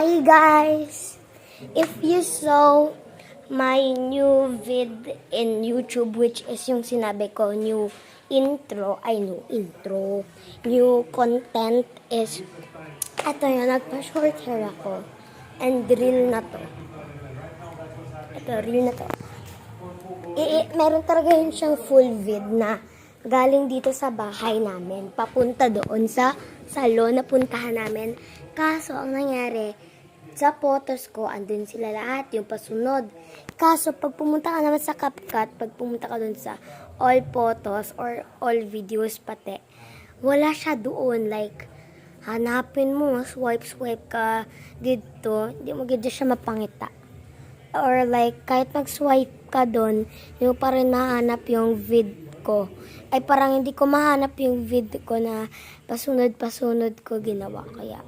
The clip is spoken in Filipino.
Hi guys! If you saw my new vid in YouTube, which is yung sinabi ko, new content is, ito yun, nagpa-short hair ako. And reel na to. Ito, reel na to. Meron talaga yun siyang full vid na galing dito sa bahay namin, papunta doon sa salon na puntahan namin. Kaso, ang nangyari, sa photos ko, andun sila lahat, yung pasunod. Kaso, pag pumunta ka naman sa CapCut, pag pumunta ka dun sa all photos or all videos pati, wala siya doon. Like, hanapin mo, swipe ka dito, hindi mo ganda siya mapangita. Or like, kahit mag-swipe ka doon, hindi mo pa rin mahanap yung vid ko. Ay, parang hindi ko mahanap yung vid ko na pasunod-pasunod ko ginawa. Kaya,